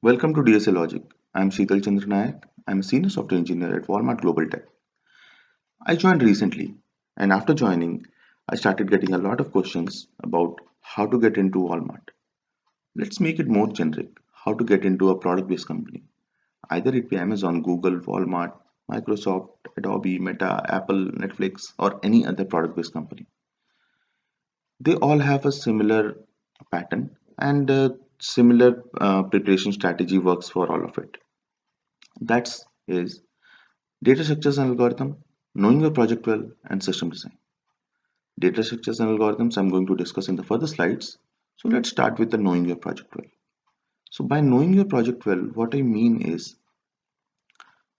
Welcome to DSA Logic. I'm Sheetal Chandra Nayak. I'm a senior software engineer at Walmart Global Tech. I joined recently, and after joining, I started getting a lot of questions about how to get into Walmart. Let's make it more generic. How to get into a product-based company. Either it be Amazon, Google, Walmart, Microsoft, Adobe, Meta, Apple, Netflix, or any other product-based company. They all have a similar pattern and a similar preparation strategy works for all of it. That's is data structures and algorithm, knowing your project well, and system design. Data structures and algorithms I'm going to discuss in the further slides. So let's start with the knowing your project well. So by knowing your project well, what I mean is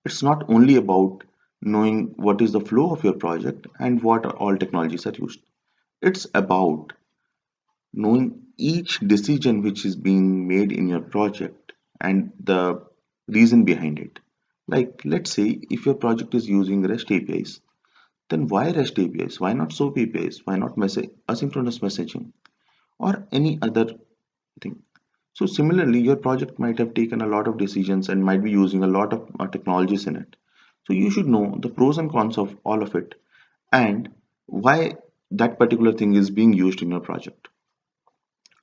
it's not only about knowing what is the flow of your project and what all technologies are used. It's about knowing each decision which is being made in your project and the reason behind it. Like let's say if your project is using REST APIs, then why REST APIs? Why not SOAP APIs? Why not asynchronous messaging or any other thing? So similarly, your project might have taken a lot of decisions and might be using a lot of technologies in it. So you should know the pros and cons of all of it and why that particular thing is being used in your project.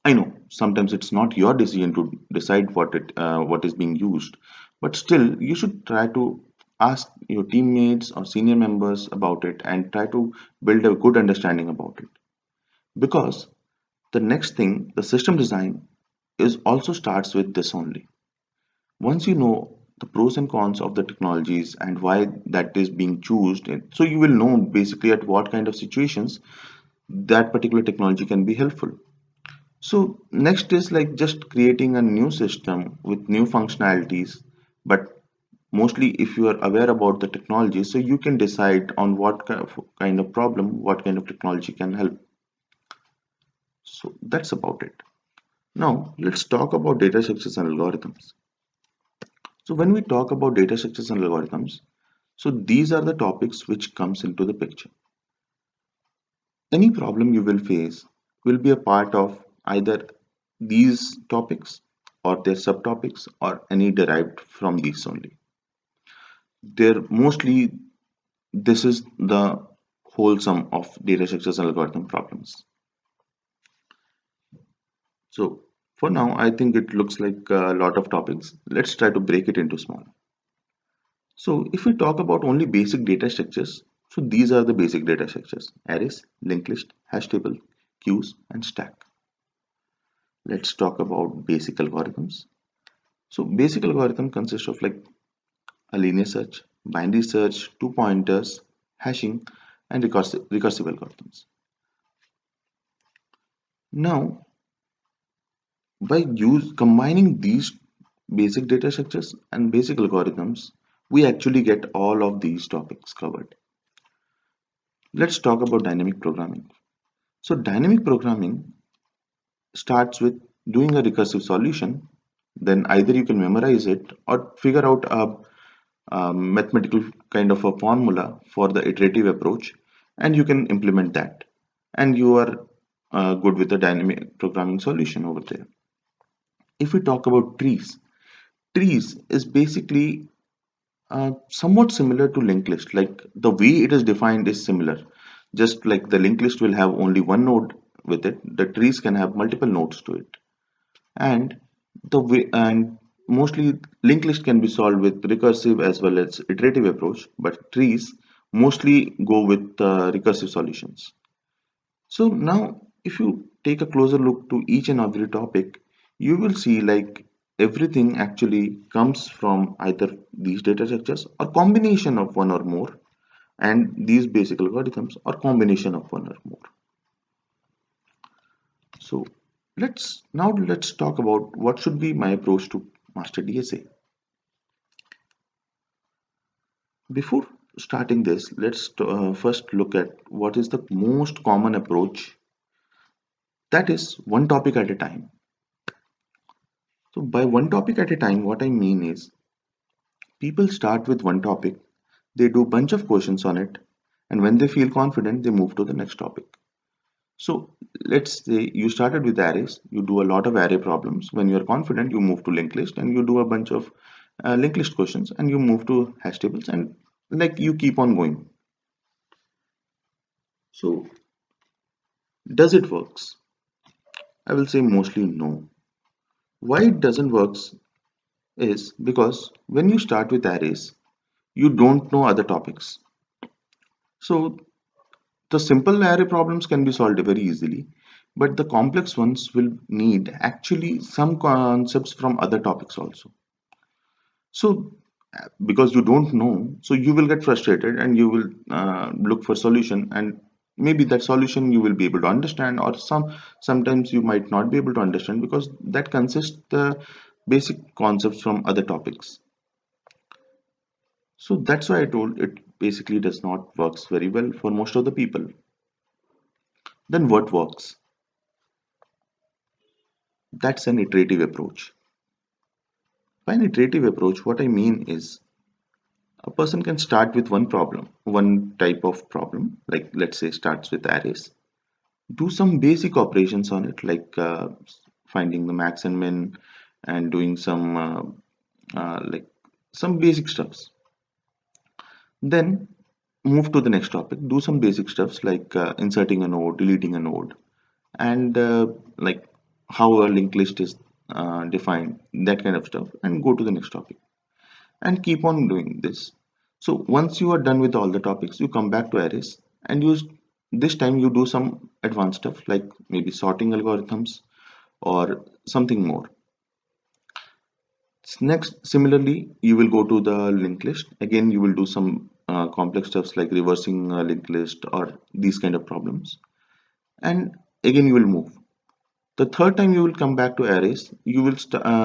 I know sometimes it's not your decision to decide what is being used, but still you should try to ask your teammates or senior members about it and try to build a good understanding about it. Because the next thing, the system design, is also starts with this only. Once you know the pros and cons of the technologies and why that is being chosen, so you will know basically at what kind of situations that particular technology can be helpful. So next is like just creating a new system with new functionalities, but mostly if you are aware about the technology, so you can decide on what kind of problem, what kind of technology can help. So that's about it. Now let's talk about data structures and algorithms. So when we talk about data structures and algorithms, so these are the topics which comes into the picture. Any problem you will face will be a part of either these topics or their subtopics or any derived from these only. They're mostly this is the whole sum of data structures and algorithm problems. So for now, I think it looks like a lot of topics. Let's try to break it into small. So if we talk about only basic data structures, so these are the basic data structures: arrays, linked list, hash table, queues, and stack. Let's talk about basic algorithms. So basic algorithm consists of like a linear search, binary search, two pointers, hashing, and recursive algorithms. Now, by combining these basic data structures and basic algorithms, we actually get all of these topics covered. Let's talk about dynamic programming. So dynamic programming starts with doing a recursive solution. Then either you can memorize it or figure out a mathematical kind of a formula for the iterative approach, and you can implement that. And you are good with the dynamic programming solution over there. If we talk about trees is basically somewhat similar to linked list. Like the way it is defined is similar. Just like the linked list will have only one node with it, the trees can have multiple nodes to it. And the way and mostly linked list can be solved with recursive as well as iterative approach, but trees mostly go with recursive solutions. So now if you take a closer look to each and every topic, you will see like everything actually comes from either these data structures or combination of one or more, and these basic algorithms or combination of one or more. So let's talk about what should be my approach to master DSA. Before starting this, let's first look at what is the most common approach, that is one topic at a time. So by one topic at a time, what I mean is people start with one topic, they do bunch of questions on it, and when they feel confident, they move to the next topic. So let's say you started with arrays, you do a lot of array problems. When you're confident, you move to linked list and you do a bunch of linked list questions, and you move to hash tables, and like you keep on going. So does it works? I will say mostly no. Why it doesn't works is because when you start with arrays, you don't know other topics. So the simple array problems can be solved very easily, but the complex ones will need actually some concepts from other topics also. So because you don't know, so you will get frustrated and you will look for solution, and maybe that solution you will be able to understand, or sometimes you might not be able to understand because that consists the basic concepts from other topics. So that's why I told it basically does not works very well for most of the people. Then what works? That's an iterative approach. By an iterative approach, what I mean is a person can start with one problem, one type of problem, like let's say starts with arrays, do some basic operations on it, like finding the max and min, and doing some like some basic stuffs. Then move to the next topic, do some basic stuffs like inserting a node, deleting a node, and like how a linked list is defined, that kind of stuff, and go to the next topic and keep on doing this. So once you are done with all the topics, you come back to arrays and use this time you do some advanced stuff like maybe sorting algorithms or something more. Next, similarly, you will go to the linked list. Again, you will do some complex stuffs like reversing a linked list or these kind of problems. And again, you will move. The third time you will come back to arrays, you will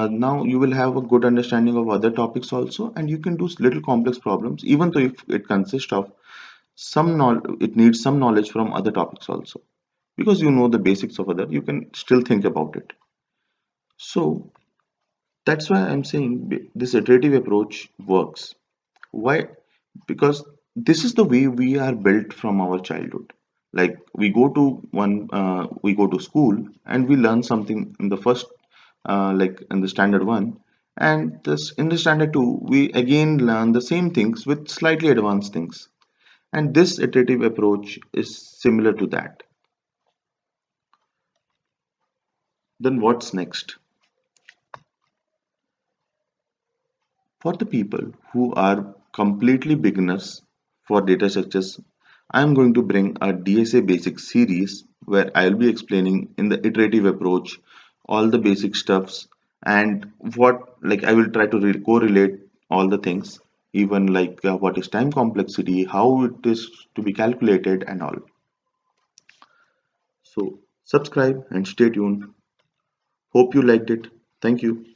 now you will have a good understanding of other topics also, and you can do little complex problems, even though if it consists of some knowledge, it needs some knowledge from other topics also, because you know the basics of other, you can still think about it. So that's why I'm saying this iterative approach works. Why? Because this is the way we are built from our childhood. Like we go to school and we learn something in the first, like in the standard one, and this in the standard two we again learn the same things with slightly advanced things. And this iterative approach is similar to that. Then what's next? For the people who are completely beginners for data structures, I'm going to bring a DSA basic series where I'll be explaining in the iterative approach all the basic stuffs, and what like I will try to correlate all the things, even like what is time complexity, how it is to be calculated, and all. So subscribe and stay tuned. Hope you liked it. Thank you.